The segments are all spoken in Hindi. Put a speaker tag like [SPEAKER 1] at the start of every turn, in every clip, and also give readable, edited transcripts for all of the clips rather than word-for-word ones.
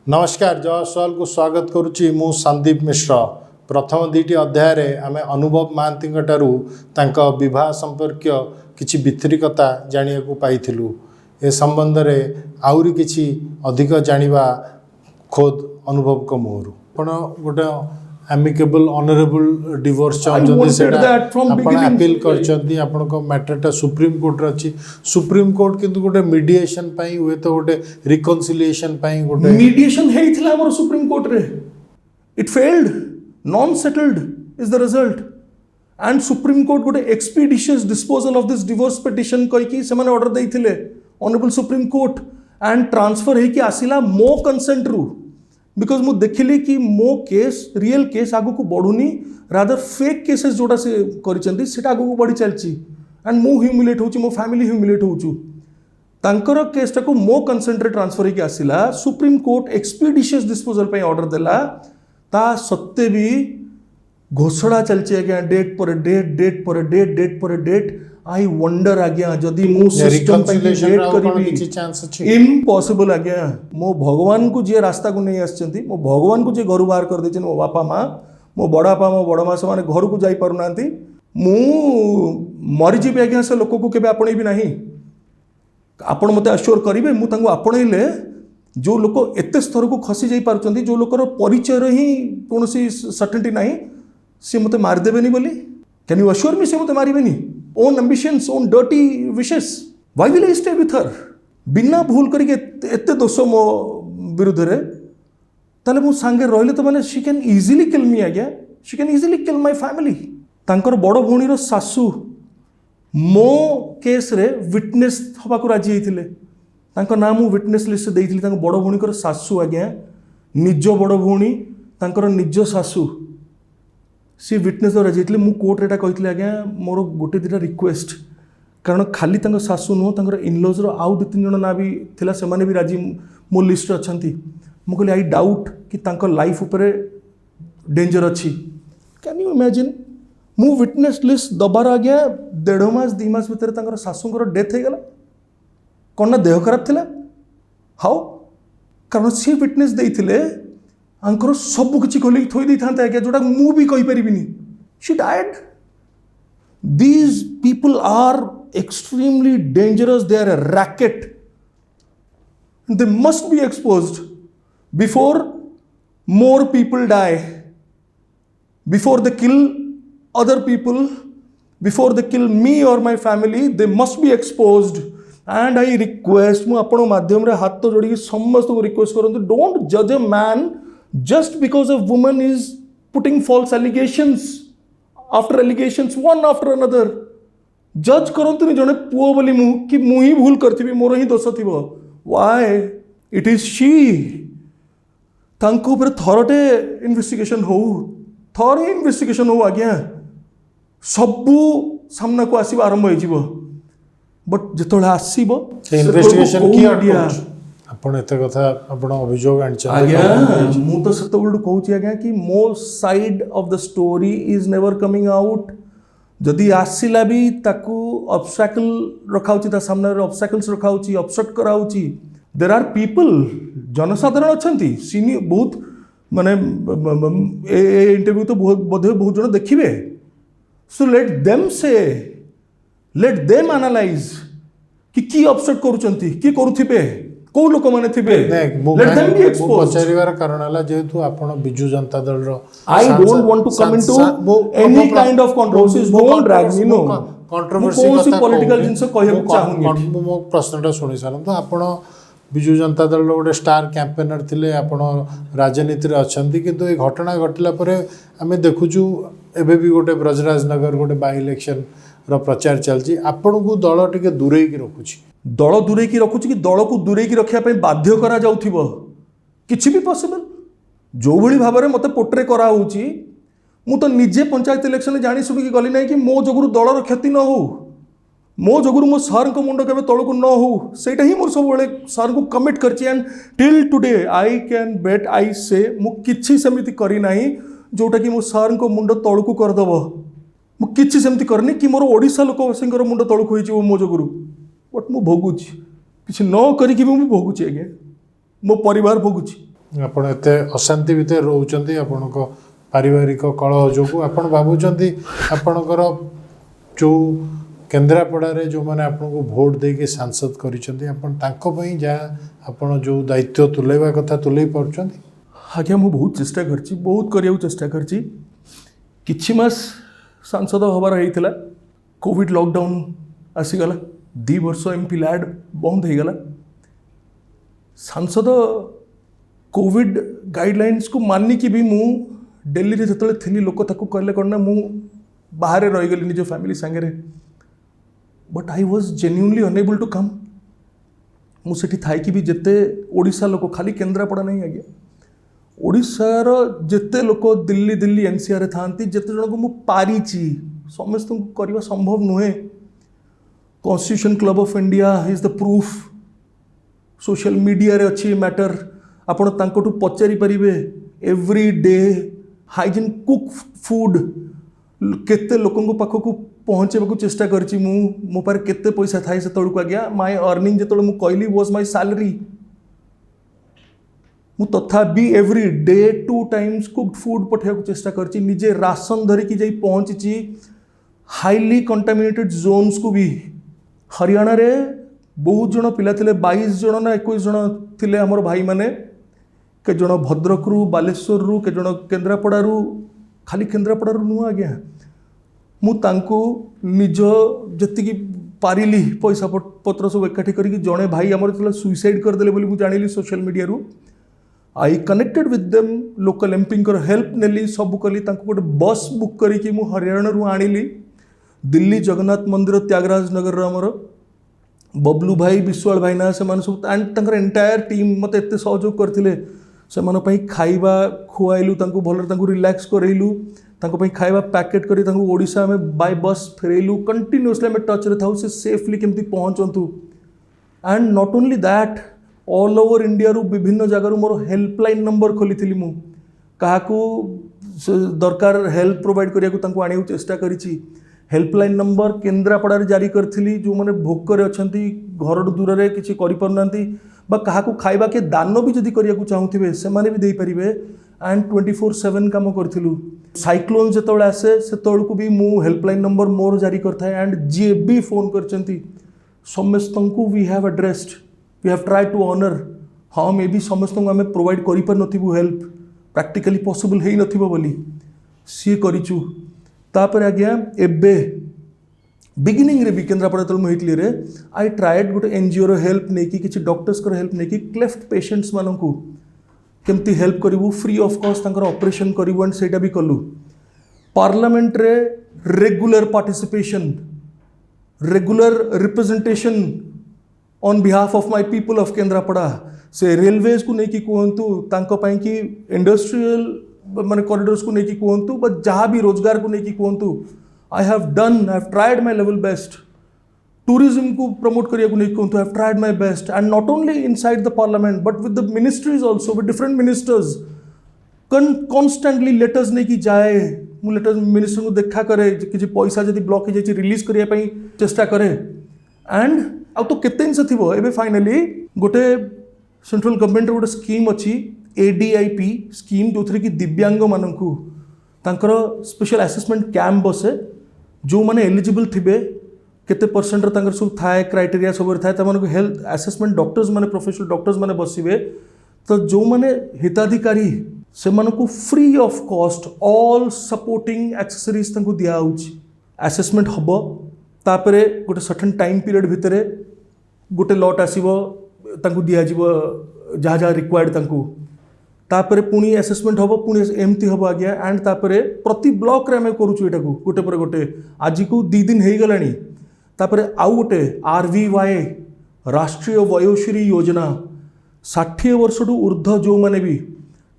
[SPEAKER 1] नमस्कार जय सवाल को स्वागत करुच्ची मु संदीप मिश्र। प्रथम दुईटी अध्याय रे आमे अनुभव महांती तांका विवाह संपर्क किछि वितरिकता जानिया को पाइथिलु। ए संबंध रे आउरी किछि अधिक जानिबा खोद अनुभव को मोहरु आपण गोटे एमिकेबल ऑनरेबल डिवोर्स चाहते सेटा आपण अपील करचंती आपण को मैटरटा सुप्रीम कोर्ट रे अछि। सुप्रीम कोर्ट किंतु गोटे मीडिएशन पई हुए तो गोटे रिकन्सिलिएशन पई गोटे
[SPEAKER 2] मीडिएशन हेइथिला हमर सुप्रीम कोर्ट रे it failed non settled is the result and Supreme Court गोटे expeditious disposal of this divorce petition कहि कि से माने ऑर्डर देइथिले Honourable Supreme Court and transfer हे कि आसिला मो कंसेंट रु बिकॉज मु देखिली कि मो केस रियल केस आगु को बढ़ुनी रादर फेक केसेस जोड़ा से करिसेंती सेटा आगु को बढ़ी चलची एंड मु ह्यूमिलेट होची मो फैमिली ह्यूमिलेट होचू तांकर केसटा को मो कंसेंट रे ट्रांसफर हे कि आसिला सुप्रीम कोर्ट एक्सपीडिशियस डिस्पोजल पे ऑर्डर देला ता सत्ते भी घोषणा चलची आज्ञा डेट पर डेट पर डेट आई वंडर आज्ञा जदि मु सिस्टम पे वेट करिबी
[SPEAKER 1] किछि चांस अछि
[SPEAKER 2] इम्पॉसिबल आज्ञा मो भगवान को जे रास्ता को नहीं आछंती मो भगवान को जे घर बाहर कर देछन मो बापा माँ मो बड़ा बापा मो बड़ माँ से माने घर को जाई पारु नांती मु मरि जीबे आज्ञा से लोक को केबे आपणे भी नाही आपण मते अश्योर करिवे मु तांको आपणैले जो लोक एते स्तर को खसी जाई पारुचंती जो लोकर परिचय ही कोनोसी सर्टेनिटी नाही से मते मार देबेनी बोली कैन यू अश्योर मी से मते मारिबेनी own ambitions own dirty wishes why will I stay with her बिना भूल करके एते दोष मो विरुद्ध रे ताले मु संगे रहले तो माने शी कैन इजीली किल मी आज्ञा she can easily kill my family तांकर बड़ भौणीर सासू मो केस रे विटनेस हबा को राजी हेतिले तांको नाम मु विटनेस लिस्ट देइथिली तांको बड़ भौणीकर सासू आज्ञा निज बड़ भौणी तांकर निज सासू सी विटनेस द्वारा जाइए मु कोर्ट रेटा कही आज्ञा मोर गोटे दुटा रिक्वेस्ट कारण खाली तंग सासू नुह तर इनलॉज आउ दु तीन जन ना भी थिला से माने भी राजी मो लिस्ट अच्छा मु कहली आई डाउट कि तांको लाइफ उपरे डेंजर अच्छी कैन यू इमेजिन मु विटनेस लिस्ट दबार आज्ञा 1.5 मास 2 मास भितर तांकर सासूंकर डेथ हो गला कौन ना देह खराब थिला हाउ कारण सी विटनेस देइथिले आंकर सब किसी खोल थोई दी था जोटा मु भी कही परिबिनी she died these people are extremely dangerous they are a racket they must be exposed before more people die before they kill other people before they kill me और my family they must be exposed and I request मु आपण माध्यम रे हाथ तो जोड़ी समस्त को रिक्वेस्ट करंतु डोंट जज a man just because a woman is putting false allegations one after another judge करंतु नि जने पुओ बोली मु कि मु ही भूल करथिबी मोर ही दोष थिबो why it is she तांको पर थरटे इन्वेस्टिगेशन हो आज्ञा सबु सामना को आसीबा आरंभ होई जिवो बट जेतोले आसीबो
[SPEAKER 1] इन्वेस्टिगेशन की आडिया आपण एते कथा आपण अभियोग आनछन
[SPEAKER 2] आज्ञा मु तो सत बोल कहूची आज्ञा कि मो side of the story is never coming out जदि आसिला भी ताकू ऑब्स्टैकल रखाउची ता सामने ऑब्स्टैकल्स रखाउची ऑब्स्ट्रक्ट कराउची देयर आर पीपल जनसाधारण अछंती सीनी बहुत माने ए इंटरव्यू तो बहुत जन देखिबे सो लेट देम एनालाइज कि ऑब्स्ट्रक्ट करूचंती कि करूथिबे को लोक माने थिबे लेट देम बी एक्सपोज्ड
[SPEAKER 1] पचारिवार कारण हला जेतु आपण बिजु जनता दल रो
[SPEAKER 2] I don't want to come into any kind of controversies don't drag me know
[SPEAKER 1] controversy
[SPEAKER 2] कथा पॉलिटिकल जिंस कहय चाहूनी
[SPEAKER 1] मो प्रश्नटा सुनि सारन तो आपण बिजु जनता दल रो गोटे स्टार कैंपेनर थिले आपण राजनीति रे अछंती किंतु ए घटना घटिला परे हमें देखुछु एबे भी गोटे ब्रजराजनगर गोटे बाय इलेक्शन रो प्रचार चलची आपण को दल टिके दूरे की रखुची
[SPEAKER 2] दल दूरे की रखुची कि दल को दूरे की रखिया पे बाध्य करा जाउथिबो किछि भी पॉसिबल जो भली भाबरे मते पोट्रे करा होउची मु तो निजे पंचायत इलेक्शन में जानी सुनी कि गली नहीं कि मो जगुरु दलर क्षति न हो मो जगुरु मो सर को मुंड केबे तळको न हो सेटा ही मोर सब बेले सर को कमिट करची and till today I can bet I say मु किछि समिति करी नाही जोटा कि मो सर को मुंड तळको कर दबो मु किछि समिति करनी कि मोर ओडिसा लोक सिंगर मुंड तळको होई छी मो जगुरु बट मु भोगुची किसी न करिकी भी भोगुची आज्ञा मो परिवार भोगुची
[SPEAKER 1] ଆପଣ ଏତେ ଅଶାନ୍ତି ଭିତରେ ରହୁଛନ୍ତି ଆପଣଙ୍କ ପାରିବାରିକ କଳହ ଯୋଗୁଁ ଆପଣ ଭାବୁଛନ୍ତି ଆପଣଙ୍କର ଯେଉଁ କେନ୍ଦ୍ରାପଡ଼ାରେ ଯେଉଁମାନେ ଆପଣଙ୍କୁ ଭୋଟ ଦେଇକି ସାଂସଦ କରିଛନ୍ତି ଆପଣ ତାଙ୍କ ପାଇଁ ଯାହା ଆପଣ ଯେଉଁ ଦାୟିତ୍ୱ ତୁଲେଇବା କଥା ତୁଲେଇ ପାରୁଛନ୍ତି?
[SPEAKER 2] ଆଜ୍ଞା ମୁଁ ବହୁତ ଚେଷ୍ଟା କରିଛି, ବହୁତ କରିବାକୁ ଚେଷ୍ଟା କରିଛି। କିଛି ମାସ ସାଂସଦ ହେବାର ହେଇଥିଲା, କୋଭିଡ଼ ଲକଡାଉନ୍ ଆସିଗଲା, 2 ବର୍ଷ MP ଲ୍ୟାଡ୍ ବନ୍ଦ ହେଇଗଲା। ସାଂସଦ କୋଭିଡ଼ ଗାଇଡ଼ଲାଇନ୍ସକୁ ମାନିକି ବି ମୁଁ ଦିଲ୍ଲୀରେ ଯେତେବେଳେ ଥିଲି ଲୋକ ତାକୁ କହିଲେ କ'ଣ ନା ମୁଁ ବାହାରେ ରହିଗଲି ନିଜ ଫ୍ୟାମିଲି ସାଙ୍ଗରେ, ବଟ୍ ଆଇ ୱାଜ୍ ଜେନ୍ୟୁନଲି ଅନଏବଲ୍ ଟୁ କମ୍। ମୁଁ ସେଠି ଥାଇକି ବି ଯେତେ ଓଡ଼ିଶା ଲୋକ, ଖାଲି କେନ୍ଦ୍ରାପଡ଼ା ନାହିଁ ଆଜ୍ଞା, ଓଡ଼ିଶାର ଯେତେ ଲୋକ ଦିଲ୍ଲୀ NCRରେ ଥାଆନ୍ତି, ଯେତେ ଜଣଙ୍କୁ ମୁଁ ପାରିଛି, ସମସ୍ତଙ୍କୁ କରିବା ସମ୍ଭବ ନୁହେଁ। Constitution Club of India is the proof. Social media रे अच्छी मैटर, आपण तांकोटू पचारि परिबे every day hygiene cook food केते लोकंको पाखकू पहुँचेबाकू चेष्टा करछि। मो पारे केते पैसा थाए से तळकू आज्ञा माय अर्निंग जेतळे मु कहली वाज माय सैलरी। मु तथापि every day 2 times cooked food पठेबाकू चेष्टा करछि। निजे राशन धरिकी जाई पहुँची हाईली कंटामिनेटेड जोन्स को भी। हरियाणा रे बहुत जन पिला थिले, 22 जन ना 21 जन थिले हमर भाई माने, के जन भद्रक रु बालेश्वर रु, के जन केन्द्रापड़ा रु, खाली केन्द्रापड़ा रु नुह आज्ञा। मु तांको निज जतिकी पारिली पैसा पत्र सब एकाठी करिकी जने भाई हमर थिला सुइसाइड कर देले बोली मु जानिली सोशल मीडिया रु। I connected with them, local MP कर हेल्प नेली, सब कली, तांको गोटे बस बुक करिकी मु हरियाणा रु आनिली दिल्ली जगन्नाथ मंदिर त्यागराज नगर रे हमर बबलू भाई, विश्वाल भाई ना से सब एंड तंकर एंटायर टीम मत एत सहयोग करथिले। से मन पई खाइबा खुआइलु, तांको भलर तांको रिलैक्स करैलु, तांको पई खाइबा पैकेट करी तांको ओडिशा में बाय बस फेरैलु। कंटिन्यूअसली हम टच रे थाउ से सेफली केमती पहुंचंतु। And not only that, all over India रु विभिन्न जगह मोर हेल्पलाइन नंबर खोली मु, काहाकू दरकार हेल्प प्रोवाइड करिया को तांको आनिया चेष्टा करिछि। हेल्पलाइन नंबर केन्द्रापड़ा जारी करी, जो मैंने भोकर अच्छा घर दूर से किसी करना क्या खाइबा के दान भी जदि करने चाहूे से भी दे पारे। एंड 24/7 काम करूँ। साइक्लोन जो आसे से को भी मु हेल्पलाइन नंबर मोर जारी करता। एंड जी भी फोन कर समस्त को we have addressed, we have try to honour. हाँ मे भी समस्त को आम प्रोवाइड कर हेल्प प्रैक्टिकली पॉसिबल है बोली सी करूँ। तापर आज्ञा एबे बिगिनिंग रे भी केन्द्रापड़ा तल मुझे रे आई ट्राएड गोटे एनजीओ रो हेल्प नहीं कि किसी डॉक्टर्स को हेल्प नहीं कि क्लेफ्ट पेशेंट्स मानू केमती हेल्प करूँ फ्री ऑफ कॉस्ट तांकर ऑपरेशन करूँ। एंड सेटा भी कलु। पार्लियामेंट रे regular participation, regular representation on behalf of my people of Kendrapara. से रेलवेज को लेकिन कहतु तांको पाई कि इंडस्ट्रियल माने कॉरिडोर्स को लेकिन कहतु बट जहाँ भी रोजगार को लेकिन कहतु I have tried my level best. Tourism को प्रमोट करिया को नहीं कहतु I have tried my best. And not only inside the Parliament but with the ministries also, with different ministers constantly letters नहीं कि जाए। मु लेटर मिनिस्टर को देखा करे, किसी पैसा जब ब्लॉक हो जाए रिलीज करने चेष्टा करे। एंड आउ तो केते जिनस थी एबे फाइनली गोटे सेंट्रल गवर्नमेंट गोटे स्कीम अच्छी ADIP स्कीम जो थी कि दिव्यांग मानू तांकर स्पेशल असेसमेंट कैंप बसे। जो मैंने एलिजिबल थिबे केते परसेंट तांकर सब थाए क्राइटेरिया सब थाए तमनको हेल्थ असेसमेंट डॉक्टर्स माने प्रोफेशनल डॉक्टर्स माने बसिबे। तो जो मैंने हिताधिकारी से मानकू free of cost all supporting accessories तांको दिया होउची। असेसमेंट हबो तापरे गोटे सर्टेन टाइम पीरियड भितरे गोटे लॉट आसीबो तांको दिया जीवो जहाँ जहाँ रिक्वायर्ड तांको। तापरे पुणी असेसमेंट हम पुणी एमती हम आज्ञा। एंड तापरे प्रति ब्लॉक रे आम करूँ यहाँ गोटे पर गोटे आज को 2 दिन हो गलानी। तापरे आउ गोटे RVY राष्ट्रीय वयोश्री योजना 60 वर्ष टू ऊर्ध्व जो मैंने भी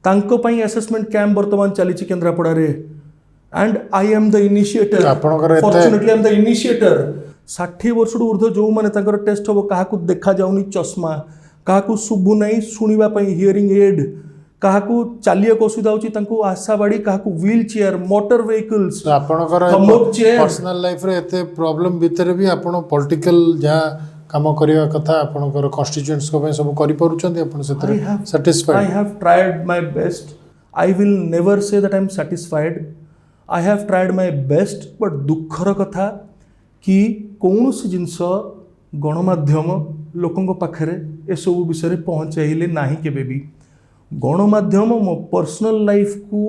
[SPEAKER 2] तांको पाई असेसमेंट कैंप वर्तमान चली केन्द्रापड़ा रे। And I am the initiator, fortunately I am the initiator. 60 वर्ष टू ऊर्ध्व जो मैंने तांकर टेस्ट हम क्या देखा जाऊनी चश्मा, क्या शुभु नहीं शुणा हियरिंग एड, क्या चलिए असुविधा हो आशा बाड़ी, क्या wheel chair, motor vehicles.
[SPEAKER 1] Personal life रे एते प्रॉब्लम भितर भी आपण पॉलिटिकल जहाँ काम करवा कथा आपनकर कन्स्टिट्यूएंट्स को पे सब करि परुचंती अपन सेतरे satisfied
[SPEAKER 2] I have tried my best. I will never say that I am satisfied. I have tried my best, but दुखर कथा कि कौनसी जिनस गणमाध्यम लोकंक पाखरे ए सब विषय पहुँचाइले नाही केबे भी गणमाध्यम मो पर्सनल लाइफ को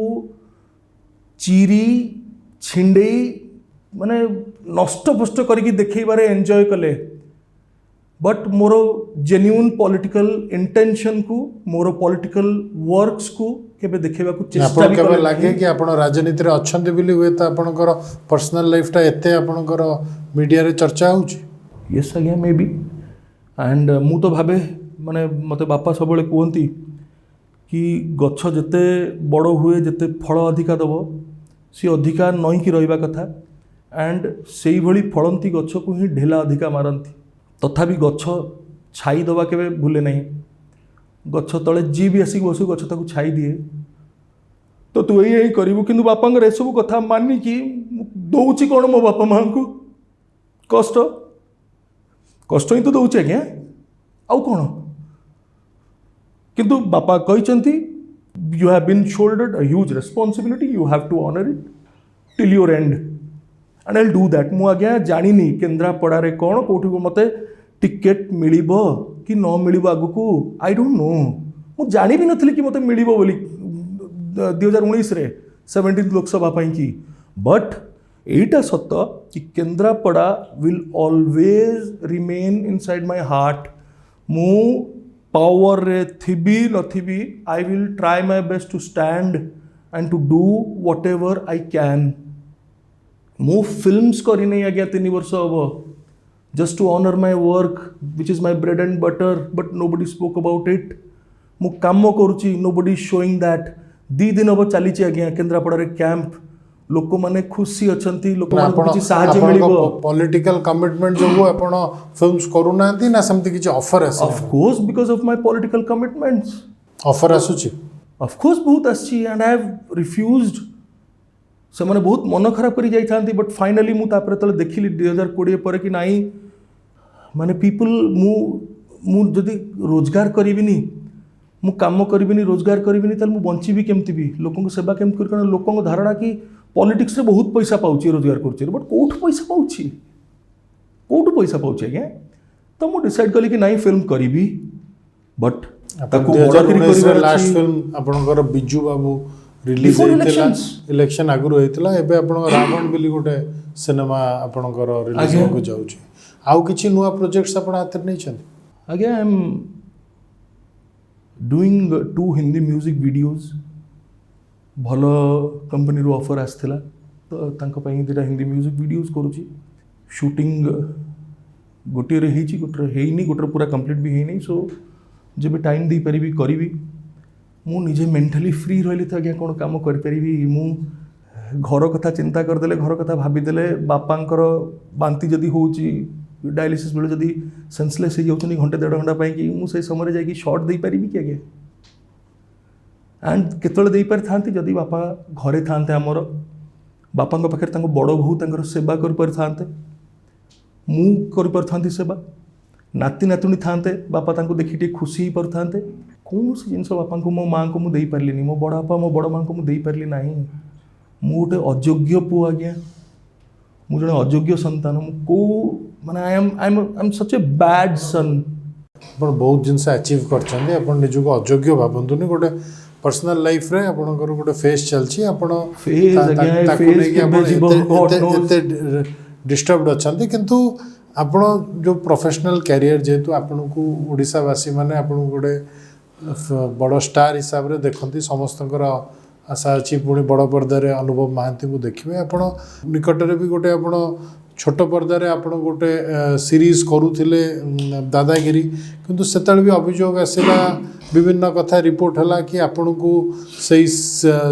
[SPEAKER 2] चिरी छिंडेई माने नष्टपुष्ट करके देखैबारे एंजॉय कले but more genuine political intention को मोर पॉलिटिकल वर्क्स को केबे देखैबा को चेष्टा भी
[SPEAKER 1] केबे लागे कि आपण राजनीति रे अछंती बिली हुए त आपणकर पर्सनल लाइफ ता एते आपणकर मीडिया रे चर्चा होउची
[SPEAKER 2] yes again may be and मु तो भाबे माने मते बापा सबले कहती कि गछ जेते बड़ हुए जेते फल अधिका दब सी अधिका नई कि रहिबा कथा एंड सेई भली फलंती गछ को ही ढेला अधिका मारंती तथापि गछ छाई दबा केबे भूले नहीं गछ तले जी भी आसिक बसु गछ ताकू छाई दिए तो तू यही करू कि बापा सब कथा मानिकी दौची कौन मो बापा माँ को कष्ट कष्ट ही तो दौचे आज्ञा आउ कौन किंतु बापा कहते you have been shouldered a huge responsibility you have to honour it till your end end I I will do that आज्ञा जानी केन्द्रापड़ा कौन कौटी मते टिकेट मिलिबो कि न मिलिबो आगु आई डोंट नो मु जानी भी नथली कि मते मिलिबो बोली 2019 रे 17 लोकसभा की बट एटा सत कि Kendrapara will always remain inside my heart मु पावर रे थिबी नथिबी I will try my best to stand and to do whatever I can मु फिल्म्स करी नहीं आज्ञा 3 वर्ष हम just to honour my work which is my bread and butter but nobody spoke about it मु काम करुच्ची नोबडी शोइंग दैट 2 दिन हम चली आज्ञा केन्द्रापड़ा कैंप लोक माने खुशी अछंती लोक माने किछि सहायता मिलिबो
[SPEAKER 1] पॉलिटिकल कमिटमेंट जो वो आपण फिल्म्स करू नांती ना समति किछि ऑफर आसी
[SPEAKER 2] of course because of my political commitments
[SPEAKER 1] offer आसुची
[SPEAKER 2] ऑफ कोर्स बहुत आसी एंड आई हैव रिफ्यूज्ड से मैंने बहुत मन खराब कर जाइथांती बट फाइनली मु तापर तले देखिली 2020 पर कि नाही माने पीपल मु जदि रोजगार करिबिनी मु काम करिबिनी रोजगार करिबिनी तले मु बंची भी केमती भी लोकन सेवा केम कर कारण लोकन धारणा कि पॉलिटिक्स रे बहुत पैसा पाउची रोजगार करची बट कोठ पैसा पाउची कोठ पैसा पाउची आज्ञा तो मु डिसाइड कली कि नाही फिल्म करिबी बट
[SPEAKER 1] ताकू बड़ा करी लास्ट फिल्म आपनकर बिजू बाबू रिलीज होइतिला इलेक्शन आगुर होइतिला एबे आपण रावण बिली गोटे सिनेमा आपनकर रिलीज हो जाउची आउ किछि नुवा प्रोजेक्ट्स आपण हाथ नै छन
[SPEAKER 2] again I am doing 2 Hindi music videos भलो कंपनी रो ऑफर आस्थिला तो तांको पई दिटा हिंदी म्यूजिक वीडियोस करूची शूटिंग गोटे रे हेची गोटे हेइनी गोटे पूरा कंप्लीट भी हेइनी सो जेबे टाइम दे परिबी करिबी मु निजे मेंटली फ्री रही तो आज्ञा कौन कम करी मु घर कथा चिंता करदेले घर कथा भाविदेले बापांकर बांती जदि होची डायलिसिस बेले जदि सेंसलेस हो जाउछनी घंटे 1.5 घंटा पाई कि मु से समय जाई शॉट दे पारिबी कि आज्ञा एंड केतले दे पारि थांती जदि बापा घरे थांते हमर बापांक पाखरे तांको बड़ बहु तांकर सेवा कर पारि थांते मु कर पारि थांती सेवा नाती नातुणी थांते बापा तांको देखि टे खुशी पर थांते कौन सी जिनस बापा को मो माँ को मुझे दे पार्ली मो बड़ बापा मो बड़ माँ को मुझे दे पार्ली ना मु गोटे अयोग्य पु आज्ञा मु जड़े अयोग्य संतान को माने I am such a bad सन
[SPEAKER 1] आपण बहुत जिनस अचीव करछन्ते आपण निजु को अयोग्य भाबंतुनी गोटे पर्सनल लाइफ रे आपणकर गोटे फेस चलछि आपण
[SPEAKER 2] फेस आज्ञा
[SPEAKER 1] ताकू
[SPEAKER 2] फेस
[SPEAKER 1] आपण
[SPEAKER 2] जीवन
[SPEAKER 1] एते डिस्टर्बड अछन्ते किंतु आपण जो प्रोफेशनल कैरियर जेतु आपण को ओडिसा वासी माने आपण गोटे बड़ स्टार हिसाब से देखती समस्त आशा अच्छी पुणी बड़ पर्दार अनुभव महांती को देखिए आपण निकटरे भी गोटे आपण छोट पर्दार आपण गोटे सीरीज करुले दादागिरी किंतु सेतल भी अभियोग आसला विभिन्न कथा रिपोर्ट है कि आपण को सही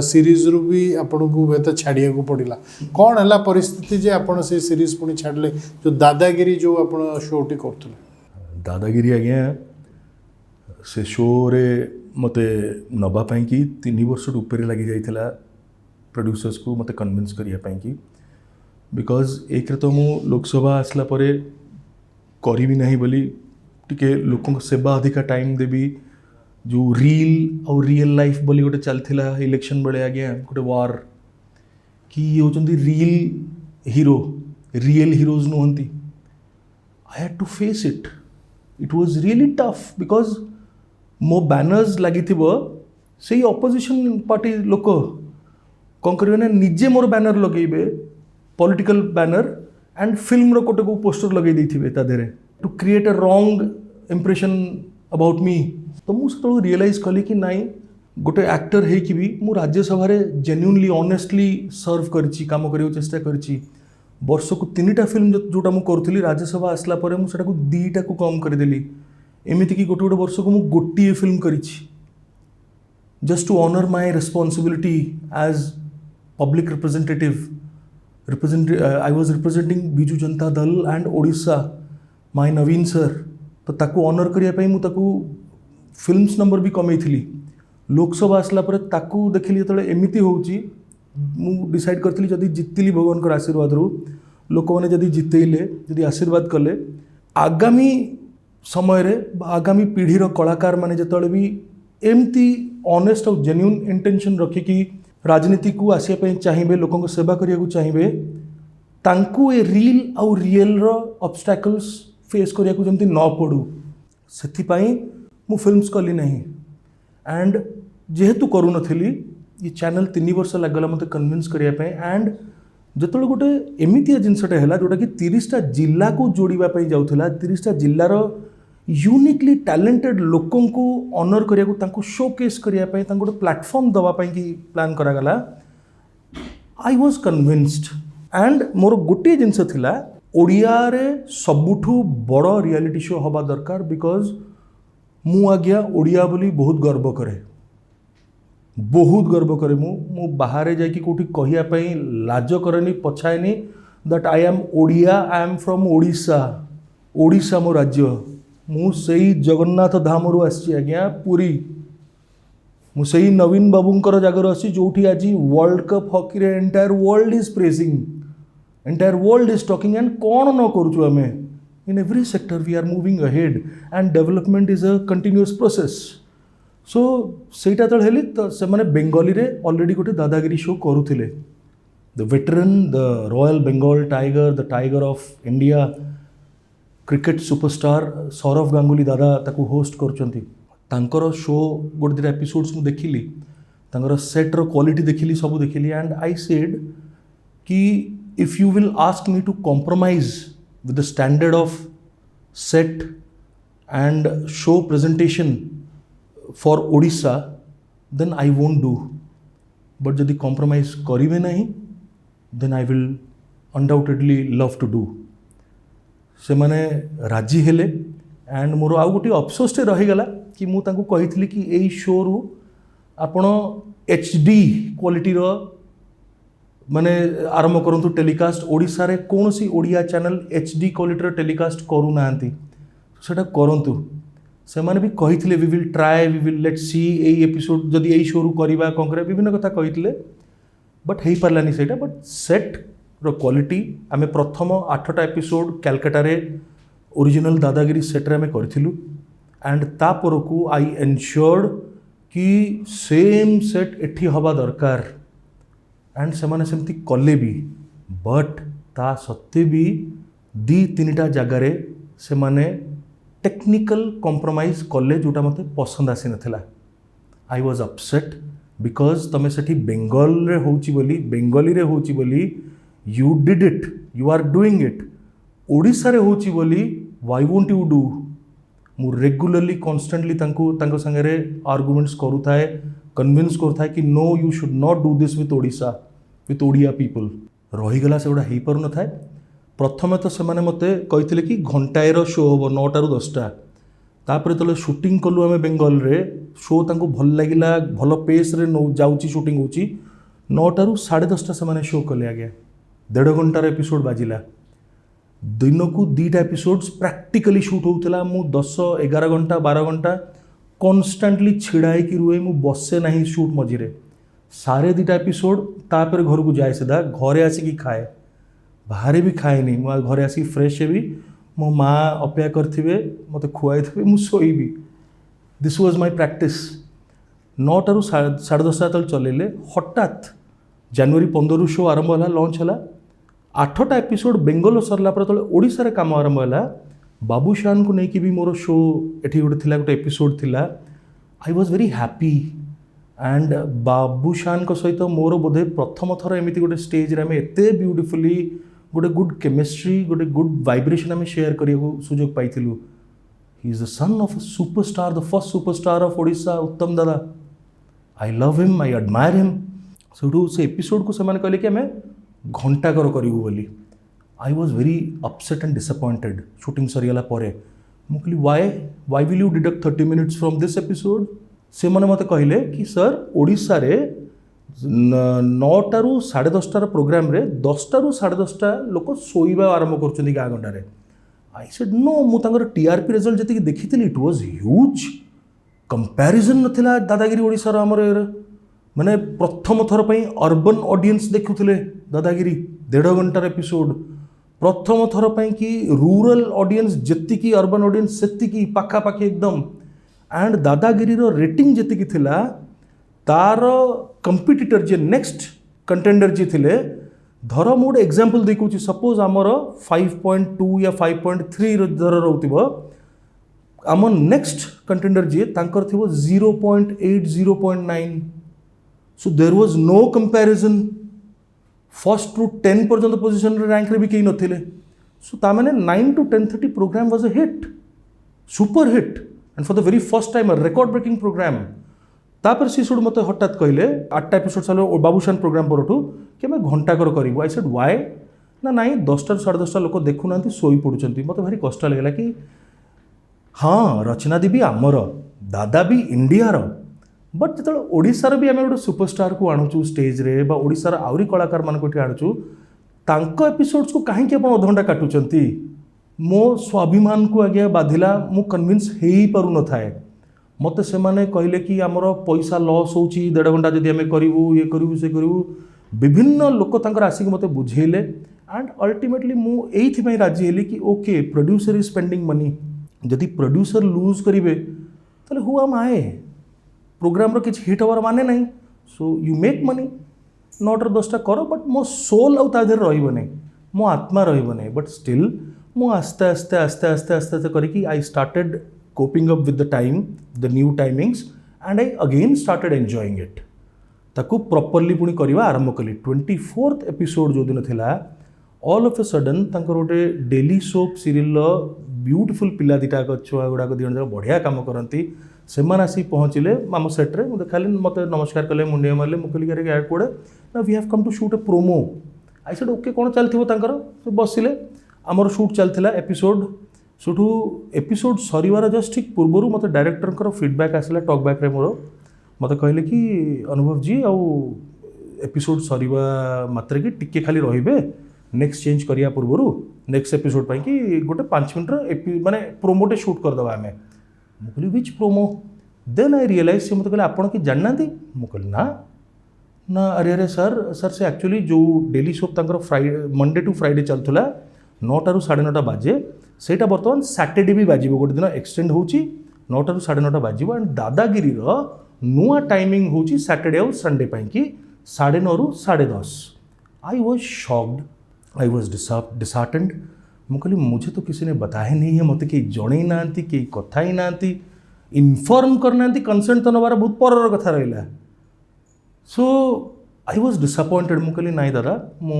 [SPEAKER 1] सीरीज रु भी आपण को बेत छाड़िया को पड़ला कौन है परिस्थिति जे आपण से सीरीज पुणी छाड़ले जो दादागिरी जो आपण शोटी करथले
[SPEAKER 2] दादागिरी आज्ञा से शो रे मते नबा पाई कि 3 वर्ष ऊपर लगी जाइथिला प्रोड्यूसर्स को मते कन्विंस करिया पाई कि बिकॉज एक रे तो मु लोकसभा आसला परे करी नहीं बोली टिके लोकों सेवा अधिका टाइम देवी जो रील और रियल लाइफ बोली गोटे चलता इलेक्शन बेले आज्ञा गोटे वार कि ये होचंदी रियल हीरो रियल हीरोज नुहंती I had to face it it was really tough because मो बैनर्स लगी से ऑपोजिशन पार्टी लोक कौन करेंगे ना निजे मोर बैनर लगे पॉलिटिकल बैनर एंड फिल्म रो कोटे को पोस्टर लगे देथिबे ता देरे to create a wrong impression about me तो मुझे से रियलाइज कली कि नाई गोटे एक्टर है कि भी मु राज्यसभा जेन्युइनली ऑनेस्टली सर्व करिछि काम करियो चेष्टा करिछि वर्ष को 3टा फिल्म जोटा मु करूथली राज्यसभा आसला परे मु सेटा को 2टा को कम कर देली एमिति कि गोटे गोटे वर्ष को मु गोटिए फिल्म करिछि just to honour my responsibility as public representative I was representing Biju Janata Dal and Odisha my Naveen sir तो ताकू ऑनर करिया पई मु ताकू फिल्म्स नंबर भी कमई थी लोकसभा आसला परे ताकू देखिली जो एमती होची मु डिसाइड करथली जदि जितली भगवान का आशीर्वाद रू लोक मैंने जदि जितेले जदि आशीर्वाद कले आगामी समय रे आगामी पीढ़ीर कलाकार माने जतले भी एमती ऑनेस्ट और जेन्युइन इंटेंशन रखिकी राजनीति को आसिया पे चाहिए लोकों को सेवा करिया को चाहिए तांकू ए रील और रियल रो ऑब्स्टैकल्स फेस करिया को जमती न पड़ू सेथिपाई मु फिल्म्स कली नहीं एंड जेहेतु करू नथिली ये चैनल 3 वर्ष लागला मते कन्विंस करिया पे एंड जतले गोटे एमितिया जिनसटा हैला जोटा कि 30टा जिल्ला को जोड़ीबा पे जाउथला 30टा जिल्लार यूनिकली टैलेंटेड लोकों को ऑनर करिया को तांको शोकेस करिया पे तांको गोटे प्लेटफॉर्म दवा पे कि प्लान करा गला I was convinced and more गोटे जिनस थिला ओडिया रे सबुठू बड़ रियलिटी शो हवा दरकार बिकॉज मु आज्ञा ओडिया बोली बहुत गर्व करे मु बाहर जाकि कोठी कहिया पई लाज करेनी पछाएनी that I am Odia I am from Odisha मो राज्य मु सेई जगन्नाथ धामरु आसी आज्ञा पुरी मु सेई नवीन बाबूंकर जगार आसी जोठी आज वर्ल्ड कप हॉकी रे entire world is praising entire world is talking and कौन न करूछु आमे in every sector we are moving ahead and development is a continuous process so सेटा तळ हेली त से माने बेंगली रे ऑलरेडी गोटे दादागिरी शो करूथिले the veteran the royal Bengal tiger the tiger of India cricket superstar Sourav Ganguly Dada ताकू होस्ट करचंती तांकर शो गोटे 2 एपिसोड्स मु देखिली तांकर सेट रो क्वालिटी देखिली सब देखिली एंड आई सेड कि if you will ask me to compromise with the standard of set and show presentation for Odisha, then I won't do. But जदि compromise करिवे नहीं, then I will undoubtedly love to do. से माने राजी हेले एंड मोर आउ गोटे अफसोस टे रहीगला कि मु तांको कहितली कि एई शो रु आपण HD क्वालिटी रो माने आरंभ करंतु टेलीकास्ट ओडिशा रे कौन सी Odia channel HD quality telecast करू नांती सेटा करंतु से माने भी कहिथिले we will try we will let see ए एपिसोड जदि एई शो रु करबा कंकरे विभिन्न कथा कहिथिले बट हेई पारलानी सेटा बट सेट रो क्वालिटी आमे प्रथम 8टा एपिसोड कलकत्ता रे ओरिजिनल दादागिरी सेट रे आमे करथिलु एंड ता परकू आई एनश्योर्ड कि सेम सेट एठी हवा दरकार एंड से माने सेमती कले भी बट ता सत्ते भी 2-3टा जगार से माने टेक्निकल कॉम्प्रोमाइज कले जोटा मते पसंद आसी नथिला आई वाज अपसेट बिकॉज तमे सेठी बेंगल रे होची बोली बेंगली रे होची बोली you did it you are doing it Odisha रे होची बोली व्हाई वोंट यू डू मु रेगुलरली कॉन्स्टेंटली तांको संगे आर्गुमेंट्स करू थाए कन्विंस करू थाए कि no you should not do this with Odisha with Odia people रहीगला से गोटा हो पार न थाए प्रथमे तो से मते कहते कि घंटाएर शो हम 9टा ରୁ 10टा तापर तो शूटिंग कलु आम बेंगल रे शो तांको भल लगिला भल पेस रे जाउची शूटिंग होची 9टा ରୁ 10:30 से माने शो कले आगे 1.5 घंटार एपिसोड बाजिला दिन को 2टा एपिसोड्स प्रैक्टिकली शूट होउतला मु 10-11 घंटा 12 घंटा कॉन्स्टेंटली छिड़ाई कि रुए मु बसे नहीं शूट मझिरे 2.5 एपिसोड तापर घर को जाए सीधा घरे आसिकी खाए बाहर भी खाए नहीं घरे आसिक फ्रेश हेबी मो माँ अपेक्षा करथिबे मते खुआइथिबे मु सोइबी दिस वाज माय प्रैक्टिस 9टारू 10:30 तक चलेले हठात जनवरी 15 शो आरंभ होला लॉन्च होला 8टा एपिसोड बेंगलोर सरला पर तले ओडिसा रे काम आरंभ होला बाबूशान को नेकी भी मोर शो एठी गोटे थिला गोटे एपिसोड थिला I was very happy and Babushan को सहित मोर बोधे प्रथम थर एमिति गोटे स्टेज रे एते ब्यूटीफुली गोटे गुड केमिस्ट्री गोटे गुड वाइब्रेशन आम शेयर करिया सुजोग पाइथिलु he is the son of a superstar the first superstar of Odisha Uttam दादा I love him I admire him सेठू से एपिसोड को सेमाने कहले कि आम घंटाकर करूँ बोली I was very upset and disappointed shooting सरीगला मु कहली why will you deduct 30 minutes from this episode से मैंने मत कहले कि सर ओडिशा रे 9टारू 10:30 प्रोग्राम रे 10टारू 10:30 लोक शोवा आरंभ कर गाँ गंडारे आई सेड नो मुझे टीआरपी रिजल्ट जी देखी इट वाज ह्यूज कंपैरिजन नथिला दादागिरी ओडिशा रो हमर माने प्रथम थर पई अर्बन ऑडियंस देखुथिले दादागिरी 1.5 घंटार एपिसोड प्रथम थर पई कि रूरल ऑडियंस जत्तिकी अर्बन ऑडियंस सेत्तिकी पाखापाखि एकदम एंड दादागिरी रो रेटिंग जत्तिकी थिला तार कंपिटिटर जे नेक्स्ट कंटेंडर जी थिले धर मु गोटे एग्जांपल देखुची सपोज आमर 5.2 या 5.3 धर रहउतिबो आम नेक्स्ट कंटेंडर जी तांकर थिबो 0.8 0.9 so there was no comparison first to 10 पर्यंत पोजिशन रैंक रे भी कहीं नथिले सो ता माने 9 to 10:30 programme was a hit super hit and for the very first time a record breaking programme तापर सी सुड मते हठात कहले 8टा एपिसोड सालो बाबूशान प्रोग्राम परठू कि मैं घंटाकर करिवो आई सेड व्हाई ना नहीं 10टारू 10:30 लोक देखु नांती सोई पडुचंती मते भारी कष्ट लागला कि हाँ रचना देवी आमर दादा भी इंडिया रो बट जो ओडिशार भी आम गोटे सुपरस्टार को आणुचु स्टेज रे बा ओडिशार आउरी कलाकार मान को आणुचु तांको एपिसोड्स को कहीं आप अधघंटा काटुचंती मो स्वाभिमान को आज्ञा बाधिला मु कन्विन्स हो ही पारु न थाए मते से माने कहले कि आमर पैसा लॉस होची 1.5 घंटा जदि आम करूँ ये करूँ से करूँ विभिन्न लोक तांकर आसिक मते बुझेले एंड अल्टीमेटली मु एइथि राजी हेली कि okay producer is spending money जदि प्रोड्यूसर लूज करेंगे तो हु आम आए प्रोग्राम रो किछ हिट हवर माने नहीं सो यू मेक मनी 9 10टा कर बट मो सोल आउ ता देर रहिबो नहीं मो आत्मा रहिबो नहीं बट स्टिल मो आस्ते आस्ते आस्ते आस्ते आस्ते आस्ते करके I started coping up with the time the new timings and I again started enjoying it ताकू प्रॉपर्ली पुणी करवा आरंभ कली 24th एपिसोड जो दिन थिला ऑल ऑफ ए सडन तांकर गोटे डेली सोप सीरियल ब्यूटीफुल पिला दिटा छुआ गुड़ाक दी जन बढ़िया कम करती से आसी पहुँचले आम सेट्रे मुझे खाली मत नमस्कार कले मुंडिया मारे मुझे कहली कौड़े ना we have come to shoot a promo I said okay कौन चलती से बसिले आमर शूट चलता एपिसोड सेठू एपिसोड सरीवार जस्ट ठीक पूर्वर मत डायरेक्टर फीडबैक आसला टॉकबैक रे मोर मत कहले कि अनुभव जी आउ एपिसोड सरीवा मात्र कि टिके खाली रहिबे नेक्स्ट चेंज करिया पूर्वर नेक्स्ट एपिसोड पाई कि गोटे 5 मिनट माने प्रोमोटे शूट करदबा आमे मु कहली विच प्रोमो देन आई रियलाइज से मत कहले आपण कि जानना दी मु कहली ना ना अरे अरे सर सर से एक्चुअली जो डेली सोप तांकर फ्राइडे मंडे टू फ्राइडे चलथुला 9टारू 9:30 बाजे सेटा बर्तमान सैटरडे भी बाजिबो गोटे दिन एक्सटेंड होची 9टारू 9:30 बाजिबो एंड दादागिरी रो नुआ टाइमिंग होची सैटरडे और संडे पाई कि 9:30 रू 10:30 I was shocked I was disheartened मुझे मुझे तो किसी ने बताया नहीं है मत कई जन ना कई कथा ही ना इनफर्म करना कंसेंट तो नबार बहुत पर कथा रहा सो आई वाज डिसअपॉइंटेड मुझे कहली नाई दादा मु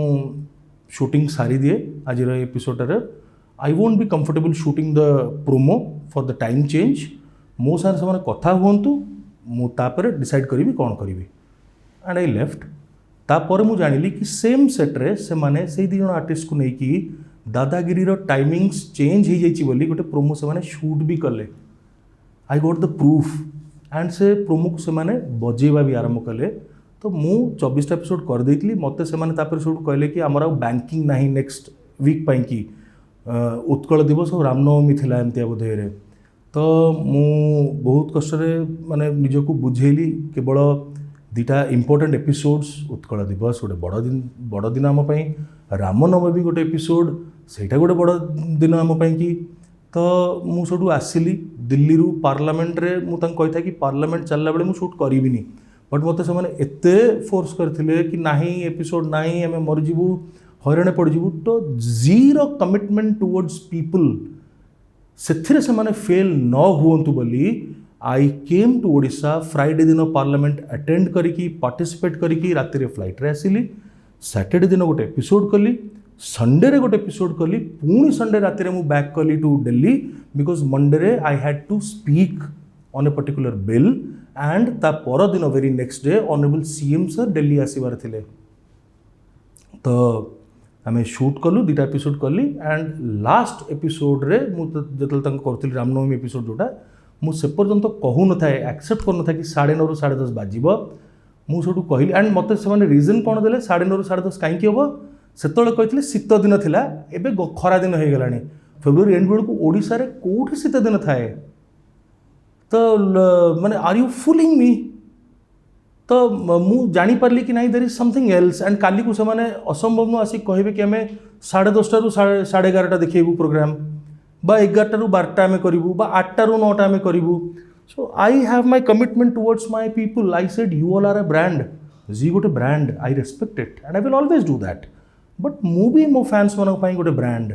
[SPEAKER 2] शूटिंग सारी दिए आज episode I won't be comfortable shooting the promo for the time change मो सारे से कथा हूँ मुझे डिसाइड करी कौन करी एंड आई लेफ्ट तापर मु जानिली कि सेम सेट्रे से माने से दी जन आर्टिस्ट को लेकिन दादागिरी रो टाइमिंग्स चेंज हो जाइए बोली गोटे प्रोमो से माने शूट भी कले I got the proof and से प्रोमो को से माने बजेवा भी आरंभ कले तो मु 24टा एपिसोड कर देइतली मते से माने तापर शूट कहले कि हमर बैंकिंग नाही नेक्स्ट वीक पाई कि उत्कल दिवस और रामनवमी थिला एमतिया बोधे रे तो मु बहुत कष्ट माने निजको बुझेली केवल 2टा इंपोर्टेंट एपिसोड्स उत्कल दिवस गोटे बड़ दिन आम रामनवमी गोटे एपिसोड ସେଇଟା ଗୋଟେ ବଡ଼ ଦିନ ଆମ ପାଇଁ କି। ତ ମୁଁ ସେଠୁ ଆସିଲି ଦିଲ୍ଲୀରୁ ପାର୍ଲାମେଣ୍ଟରେ, ମୁଁ ତାଙ୍କୁ କହିଥାଏ କି ପାର୍ଲାମେଣ୍ଟ ଚାଲିଲା ବେଳେ ମୁଁ ସୁଟ୍ କରିବିନି, ବଟ୍ ମୋତେ ସେମାନେ ଏତେ ଫୋର୍ସ କରିଥିଲେ କି ନାହିଁ ଏପିସୋଡ଼ ନାହିଁ, ଆମେ ମରିଯିବୁ, ହଇରାଣ ପଡ଼ିଯିବୁ। ତ ଜିରୋ କମିଟମେଣ୍ଟ ଟୁवर्ड्स ପିପୁଲ୍, ସେଥିରେ ସେମାନେ ଫେଲ୍ ନ ହୁଅନ୍ତୁ ବୋଲି आई केम टू ओडिशा। फ्राइडे दिन पार्लियामेंट अटेंड करिकी पार्टिसिपेट करिकी राति फ्लाइट्रे आसिली। सैटरडे दिन गोटे एपिसोड कली, संडे रे गोटे एपिसोड कली, पुणी संडे राति मु बैक कली टू दिल्ली बिकॉज मंडे रे I had to speak on a particular bill and ता पर दिन very next day honourable CM sir Delhi आसबार थिले। तो आम शूट कलु, दुटा एपिसोड कली एंड लास्ट एपिसोड रे जो करी रामनवमी एपिसोड जोटा मुझे पर्यंत कहू न था, एक्सेप्ट कर था कि 9:30 ରୁ 10:30 बाजिब। मुझे कहली एंड मत से रिजन कौन देले 9:30 ରୁ 10:30 कहीं हम से कहते शीत दिन थिला, एबे खरा दिन हो गला। फेब्रुआरी एंड बेलू ओडिशा रे कोठी शीत दिन थाए। तो माने आर यू फुलिंग मी? तो मु जानी पारली कि नहीं there is something else. And काली को से असंभव नु आसी कहबे कि आमे 10:30 ରୁ 11:30 देखिबू प्रोग्राम, बा 11 ରୁ 12 आम करूँ, बा 8 ରୁ 9 आम करूँ। So I have my commitment towards my people. I said you all are a brand, जी गोटे brand, I respect it and I will always do that. But मु भी मो फैंस मान गोटे brand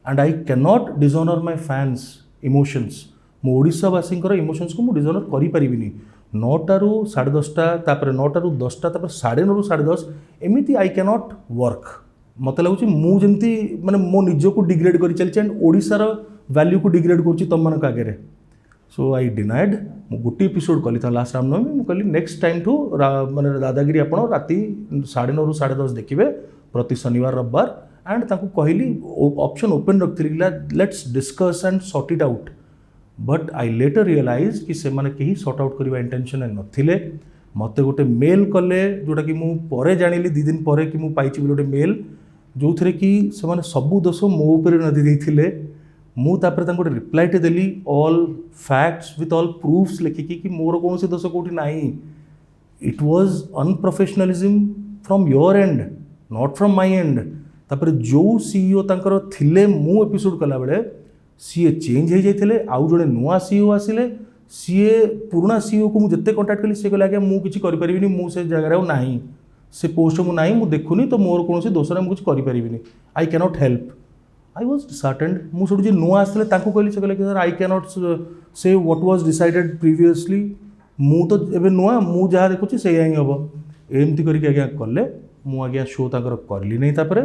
[SPEAKER 2] and I can not dishonour my fans emotions. मो ओडिशावासी इमोशंस को मुझे डिजॉनर करें 9टा ରୁ 10:30, तापर 9टा ରୁ 10ଟା, तापर 9:30 ରୁ 10:30, एमती आई कैन नॉट वर्क। मत लगुच मुझे माने मो निजको डिग्रेड कर चलती एंड ओडिशार वैल्यू को डिग्रेड कर तुम मान आगे। सो आई डिनाइड। मु गोटे एपिसोड कली था लास्ट रामनवमी, मुझे कहली नेक्स्ट टाइम टू माने दादागिरी आपण राति 9:30 ରୁ 10:30 देखिए प्रति शनिवार रविवार। एंड ताकू कहली ऑप्शन ओपन रखी let's discuss and sort it out. But I later realise कि से माने कहीं सॉर्ट आउट करने इंटेंशन नथिले। मत गोटे मेल कले जोटा कि मुझे जानिली 2 दिन पर कि मुझे पाई गोटे मेल जो थे कि से सबू दोष मो उपर नदी देते। मुझे गोटे रिप्लाईटे देली all facts with all proofs लिखिकी कि मोर कौन दोष कौटी ना। It was unprofessionalism from your end, not from my end. तापर जो सीईओ तांकर थिले मु एपिसोड कला बेले सीए चेंज हो जाते, आउ जड़े नुआ सीईओ आसिले। सीए पुराना सीईओ को मुझे कंटाक्ट कली, सी कहले आज्ञा मुझे किसी मुझे जगह ना, से पोस्ट को ना मुझे देखुनी, तो मोर कौन दोष ना मुझे करें, I cannot help. I was disheartened. मुझे जो नुआ आसते कहली, से कहले कि sir I cannot say what was decided previously, मु तो एबे नुआ, मु जहाँ देखुची से ही हम एमती करके आज्ञा कले। मु आज्ञा शो ताकर करली नहीं। तापर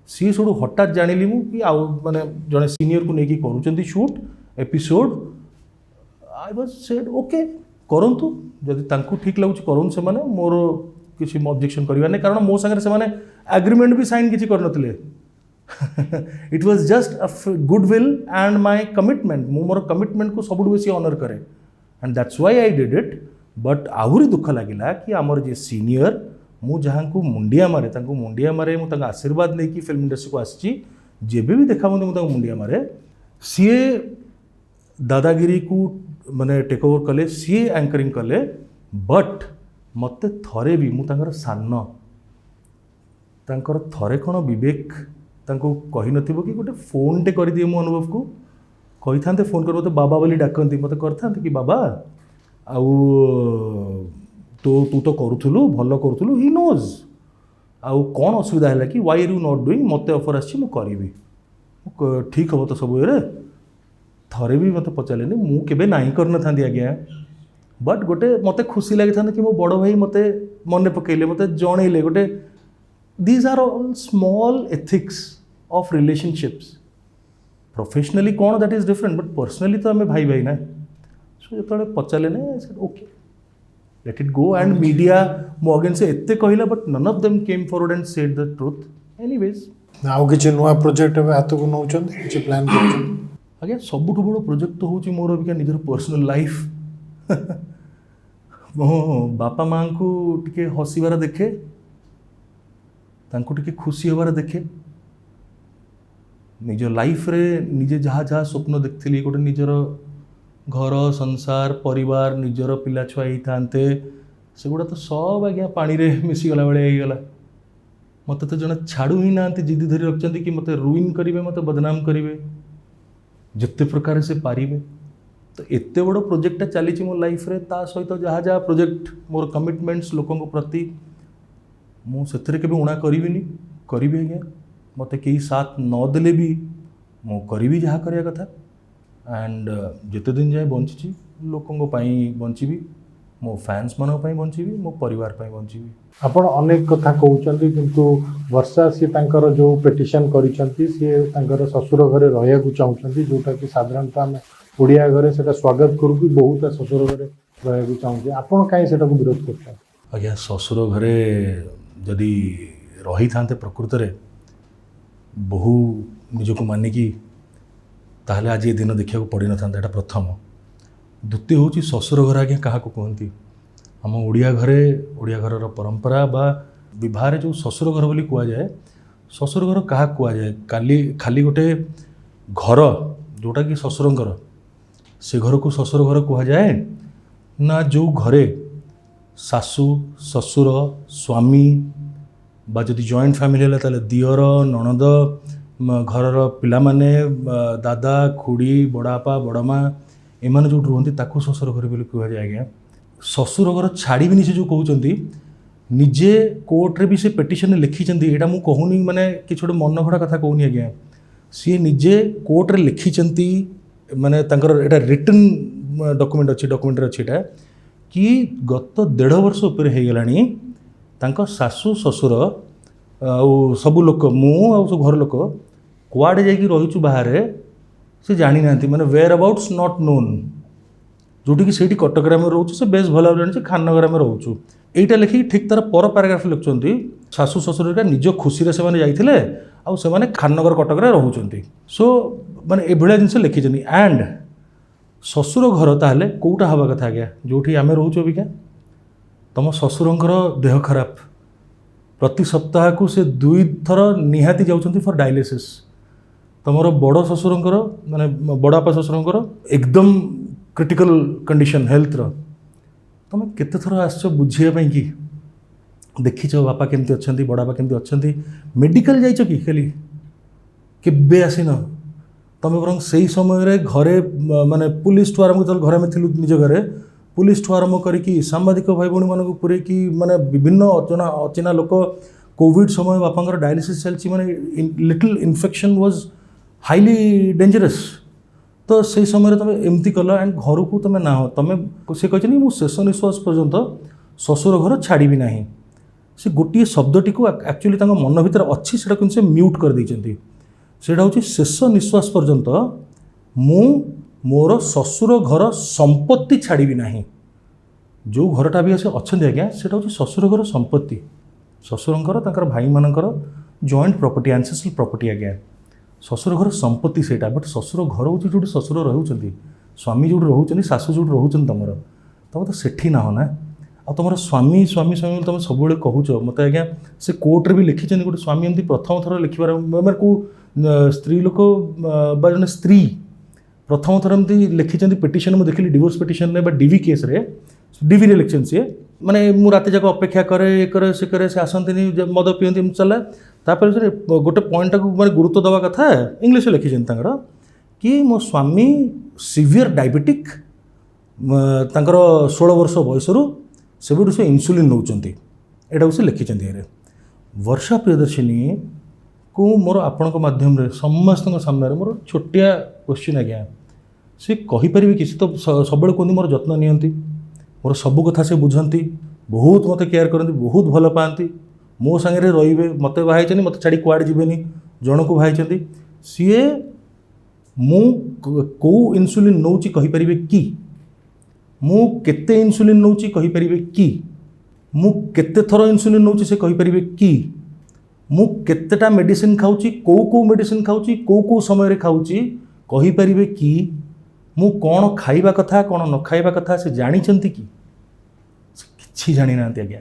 [SPEAKER 2] सी सब हठात जानिली मु कि आउ माने जड़े सीनियर को लेकिन करूँ shoot episode. I was said okay करंतु, जदि तांकु ठीक लगुच करन से माने मोर किसी ऑब्जेक्शन करिवा नहीं, कारण मो संगे से माने एग्रीमेंट भी साइन किसी करनथिले। It was just a goodwill and my commitment. मु मोर कमिटमेंट को सबुठ बेसी ऑनर करे and that's why I did it. But आहुरी दुख लगिला कि आमर जे सीनियर मु जहाँ को मुंडिया मारे, तांको मुंडिया मारे, मु आशीर्वाद नहीं कि फिल्म इंडस्ट्री को आसी जेबे भी देखा मुझे मुंडिया मारे। सीए दादागिरी को माने टेक ओवर कले, सीए एंकरिंग कले। बट मत थरे भी मु सान थरे कौन विवेक कही नथिबो कि गोटे फोन टे कर दिए मो अनुभव को कही था फोन कर मत बाबा बोली डाकती मत करता कि बाबा आउ तो तू तो करूलु भल करूलु, ही नोज आउ कौन असुविधा है कि why are you not doing, मत ऑफर आसी करी ठीक हम तो सब ये थरे भी मत पचारे मुझे ना करना आज्ञा। बट गोटे मत खुशी लगी था कि मो बड़ भाई मत मन पकड़े, मत जनइले गोटे these are all small ethics of relationships. Professionally कौन that is different, but personally तो आम भाई भाई ना। सो जो पचारे ना okay let it go. And media मो अगेंस्ट से एते कहला but none of them came forward and said the truth. Anyways
[SPEAKER 1] आउ किछि नुआ प्रोजेक्ट हाथ को नौचन किछि प्लान करछन?
[SPEAKER 2] आज्ञा सबुठ बड़ प्रोजेक्ट तो होची मोर अबिका निजर पर्सनल लाइफ। मो बापा माँ को टिके हसीबार देखे, तांको टिके खुशी होबार देखे। निज लाइफ रे निजे जहाँ जहाँ स्वप्न देखती गोटे निजर घर संसार परिवार निजर पिला छुआ ही था, से गुड़ा तो सब आज्ञा पानी रे मिसीगला बेले गला। मत तो जन छाड़ू ही ना जिद धरी रखते कि मत रुइन करेंगे मत बदनाम करेंगे जिते प्रकार से पारे तो एत बड़ प्रोजेक्टा चली मो लाइफ रे ता सहित जहाँ जहाँ प्रोजेक्ट मोर कमिटमेंट्स लोकों प्रति मुझे के उणा करी आज्ञा मत कहीं साथ नदेले भी मु करी जहाँ करिया कथा एंड जिते दिन जाए बंची लोकों बंची मो फैंस मान बंची मो परिवार बंची
[SPEAKER 1] आपण अनेक कथा कहते किंतु वर्षा सी तांकर जो पिटिशन करिसेंती सी तांकर ससुर घरे रहिया को चाहउछंती जोटा कि साधारणतः आम ओडिया घरे सेटा स्वागत करू कि बहुत ससुर घरे रहिया को चाहूचे आपण काई सेटा को विरोध करछन
[SPEAKER 2] आज्ञा ससुर घरे जदि रही थांते प्रकृत रे बहु निजको मानिकी ताहले आज ये दिन देखा पड़ न था प्रथम द्वितीय हूँ ससुर घर आज्ञा क्या कहती आम ओडिया घर परंपरा बा विवाह जो ससुर घर बोली कहुए ससुर घर क्या कहुए खाली गोटे घर जोटा कि ससुरंकर से घर को ससुर घर कहुए ना जो घरे सासू ससुर स्वामी बा जदि जॉइंट फैमिली है ताले दियर ननद घर पिला माने दादा खुड़ी बड़ापा बड़मा एमाने जो रुहंती ताकू ससुर घर बोली कहुए आज्ञा ससुर घर छाड़बी से जो कहते निजे कोर्ट रे भी से पिटिशन लिखिं यहाँ मुझे कहूनी माने कि छोटे मन घड़ा कथा कहूनी आज्ञा सी निजे कोर्ट रे लिखिं माने तांकर एटा रिटन डॉक्यूमेंट अच्छी डॉक्यूमेंट अच्छी एटा कि गत 1.5 वर्ष उपर हो गलानी तांको सासू ससुर सबू लोक मु सब घर लोक कुआड़े जाकि रहीचु बाहर से जानी ना माने वेयर अबाउट्स नॉट नोन जोटी कि सेठी कटक में रोचु से बेस भल जानी खाननगर में रोचु एटा लिखिक ठीक तार पर पैराग्राफ लिखुंट सासू ससुर निज खुशी से जाते आने खाननगर कटक में रोचे सो माने एभलिया जिनस लिखी एंड ससुर घर ताहले कौटा हवा कथा आज्ञा जो आम रोचु अबिका तुम ससुरंकर देह खराब प्रति सप्ताह को से 2 थर निहाती जाउछंती फॉर डायलिसिस तुमर बड़ ससुरंकर माने बड़ापा ससुरंकर एकदम क्रिटिकल कंडीशन हेल्थ रो तुम केते थर आसछ बुझिया कि देखिछ बापा केमती अच्छंती बड़ापा केमती अच्छंती मेडिकल जाइछ कि खाली केबे आसीन तुम बरং से समय घरे माने पुलिस ठू आरंभ घर में थिलु निज घरे पुलिस ठू आरंभ करी सांबादिक भाई भाई मानक पूरे कि माने विभिन्न अचिना लोक कोविड समय बापांकर डायलिसिस चलती माने little infection was highly dangerous तो से समय तुम एमती कल एंड घर को तुम ना तुम से कहते मुझे शेष निश्वास पर्यंत ससुर घर छाड़ी ना से गोटे शब्दटी को एक्चुअली मन भर अच्छी से म्यूट कर देते सेटा हूँ शेष निश्वास पर्यंत मु मोर ससुर घर संपत्ति छाड़ी ना जो घरटा भी अच्छा आज्ञा से हूँ ससुर घर संपत्ति ससुरंकर भाई मानकर जॉइंट प्रॉपर्टी एंसेस्ट्रल प्रॉपर्टी आज्ञा ससुर घर संपत्ति सेटा बट ससुर घर हूँ जो ससुर रोचे स्वामी जो रोचे सासू जो रोचे तुम तो सेठी ना हो ना आ तुम स्वामी स्वामी स्वामी तुम सब कहूच मत आज्ञा से कोर्टे भी लिखिं गोटे स्वामी एमती प्रथम थर लिखार मैंने को स्त्री लोक जन स्त्री प्रथम थर एमती लिखिं पिटिशन मुझे देखिली डिवोर्स पिटिशन में डीवी केस रे डीवी रे लिखिं सी माने मु राति जाक अपेक्षा करे से आसती मद पीती चला तापर से गोटे पॉइंट को माने गुरुत्व दवा कथा इंग्लिश लिखिं कि मो स्वामी सीवियर डायबिटिक 16 वर्ष बयसरू से से इन्सुलिन नौकरी यहाँ से लिखिं वर्षा प्रियदर्शिनी को मोर आपण माध्यम समस्त सामने मोर छोटिया क्वेश्चन आज्ञा सी कहीपर कि तो सब कहते मोर जत्न नियंती मोर सब कथा से बुझंती बहुत मत केयर करती बहुत भल पाती मो सांगे रे मत बाई मत छाड़ी कुआड़े जीवेनि जन को बाई सीए मु कौ इन्सुलिन नौची कहीपर कि मु केते इन्सुलिन नौची कहीपर कि मु केते थर इन्सुलिन नौची से कहीपर कि मु केतेटा मेडिसिन खाऊची कौ मेडिसिन खाऊची कौ समय खाऊची कहीपर कि मु कौन खाइबा कथा कौन न खाइबा कथा से जानिचंती कि किछि जानि ना आज्ञा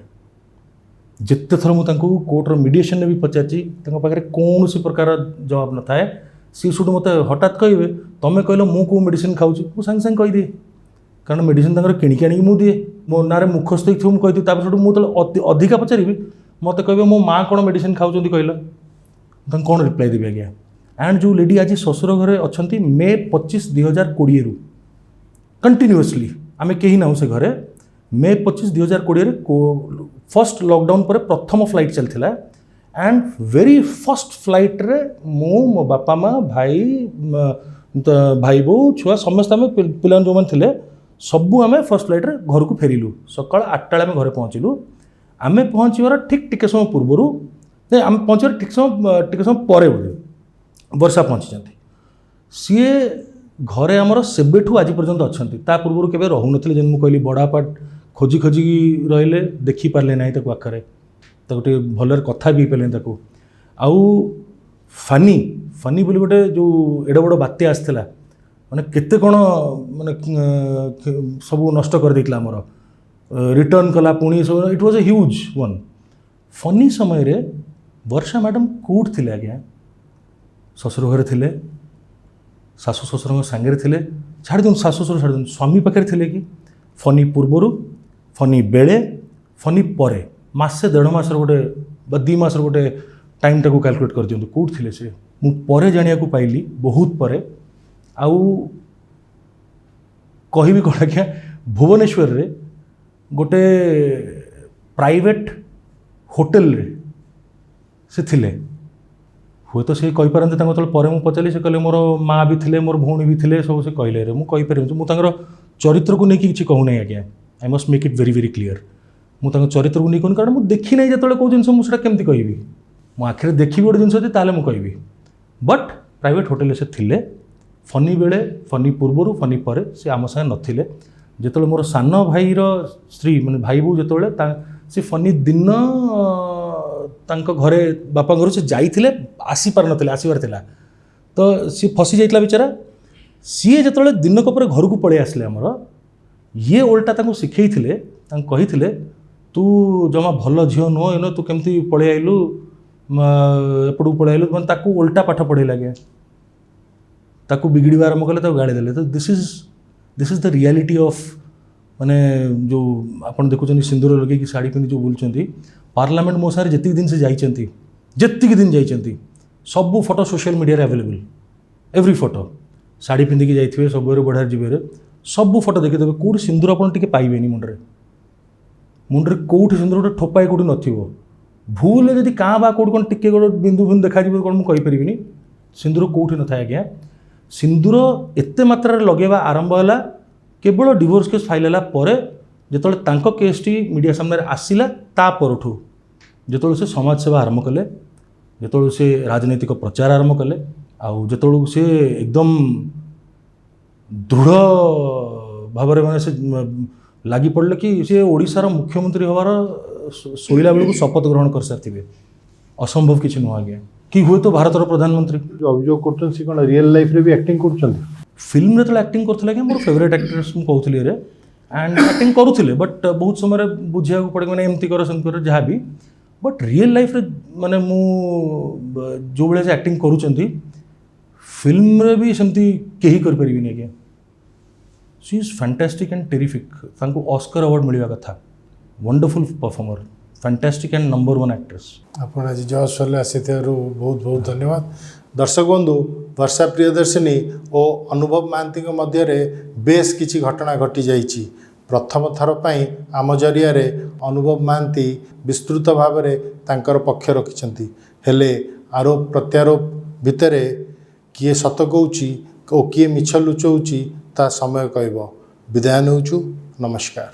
[SPEAKER 2] जिते थर मुझे कोर्टर मीडिएशन भी पचारि पाखे कौन प्रकार जवाब न थाए सी सुट मत हठात कहे तुम्हें कहल मु कौ मेडिसिन खाऊची मु सांगे सांगे कहीदे कारण मेडिसिन किणिकी आनिक मुझे दिए मो ना मुखस्थ थी मुझे कही मुझे अधिका पचारि मत कहे मो माँ कौन मेडिसिन खाऊँ कहल कौन रिप्लाई देवी आज्ञा एंड जो लेडी आज ससुर घरे अच्छा मे 25 2020 रु कंटिन्यूअसली आम कहीं ना से घरे मे 25 2020 फर्स्ट लॉकडाउन पर प्रथम फ्लाइट चलता एंड वेरी फर्स्ट फ्लाइट रे मो बापा माँ भाई भाई बो छुआ समस्त आम पिला जो मैंने सबू आम फर्स्ट फ्लाइट रे घर को फेरिलु सकाल 8टा आम घरे पहुँचलु आम पहुँचार ठीक टिके समय पूर्वर नहीं आम पहुँचार ठीक समय पर बोले वर्षा पहुँची सीए घरे आमर सेबेठू आज पर्यंत अच्छा ता पूर्व केवे रहू नथिले जेन मु कहली बड़ापा खोजी खोजी रहिले देखी पारले नाही ताको आखरे ताको टे भलर कथा भी पारले ताको आउ फानी फानी बोली गोटे जो एडे बड़ बात्या आसला माने केते कोन माने सब नष्ट कर देइतला हमर रिटर्न कला पुणी सब it was a huge one funny समय रे वर्षा मैडम कोड थिले आज्ञा ससुर घरे थिले शाशु शशुर सांगे थे छाड़ दिखाँ शाशु शशुर छाड़ दिखाँ स्वामी पाखे थे कि फनी पूर्वर फनी बेले फनी परे मासे 1.5 मास गोटे 2 मास गोटे टाइम टाक कैलकुलेट कर दिखाँ कौट थे सी मुझे जाना पाइली बहुत परे आउ कहि कौन आज्ञा भुवनेश्वर रे गोटे प्राइवेट होटेल रे से थिले हुए तो से कही पारते पर मुझे पचारि से कहले मोर माँ भी थे मोर भौणी भी थे सब से कहले मुझे मुझे चरित्र को लेकिन किसी कहूना आज्ञा I must make it very very clear मुझे चरित्र को नहीं कहूँ कारण मुझे देखी ना जो कौ जिन मुझे केमती कहि मो आखिर देखी गोटे जिन ताले मुझे कहि बट प्राइवेट होटेल से थिले फनी बेले फनी पूर्वर फनी पर से आम सागे नथिले जो मोर सान भाईर स्त्री माने भाई बो जो से फनी दिन तांको घरे बापा घर से जाइए आसी पार नथिले आसबार थिला तो सी फसी जाइतला बेचारा सीए जो दिनक पर घर को पड़े आसले आमर ये ओल्टा तांको शिखैथिले तांको कहिथिले तू जमा भल झील नुह इन तू केमती पड़े आइलु एपटू पड़े आइलु मैंने ताकू ओल्टा पाठ पढ़े लगे ताकू बिगड़ आरम्भ कले गाड़ी देले तो this is the reality of माने जो आप देखुं सिंदूर लगे शाढ़ी पिंधि जो बुलूँ पार्लियामेंट मो सारे जी दिन से जाती जी दिन जाती सबू photo social media available every photo sari पिंधिकी जाइए सब बढ़िया जीवे सबू फोटो देखीदेवे कौट सिंदूर आपड़ पाइबे मुंडे मुंडे कौट सिंदूर गोटे ठोपाए कौट नथिबो भूल जदि क्या बा कौट कौन टिके गोटे बिंदु बिंदु देखा कौन मुझे कहीपरि सिंदूर कौट न था आज्ञा सिंदूर एत मात्रा लगेवा आरंभ है केवल डिवोर्स केस फाइल है जो केस टी मीडिया सामने आसला ता परठू जो से समाज सेवा आरंभ कले जो से राजनैतिक प्रचार आरंभ कले आउ जो से एकदम दृढ़ भाव में से लगी पड़े कि सी ओडिशार मुख्यमंत्री हबार शोला बेलू शपथ ग्रहण कर सारी असंभव किसी नुह आज्ञा कि हुए तो भारतर प्रधानमंत्री
[SPEAKER 1] अभियोग कर कौन रियल लाइफ रे भी एक्टिंग कर
[SPEAKER 2] फिल्म जो एक्टिंग करते मोर फेवरेट एक्ट्रेस मुझे कहली एंड एक्टिंग करुले बट बहुत समय बुझा पड़े मैंने एमती कर सेमती कर जहाँ भी बट रियल लाइफ रे माने मु जो बेले से एक्टिंग करुँच फिल्म रे भी सेमती कहीं कर पारिबिनी आज्ञा सी इज फैंटास्टिक एंड टेरिफिक तांको ऑस्कर अवार्ड मिलवा कथा wonderful performer fantastic and number 1 actress
[SPEAKER 1] आपण आज जज शोले आसिथिबारु बहुत बहुत धन्यवाद दर्शक बंधु वर्षा प्रियदर्शिनी और अनुभव महांती मध्य बेस किछि घटना घटी जाइछि प्रथम थर पई आम जरिया रे अनुभव महांती विस्तृत भाव में तांकर पक्ष रखिछंती हेले आरोप प्रत्यारोप भितरे किए सत कहूँ और किए मिछ लुचौची ता समय कहब विदाय नौचु नमस्कार।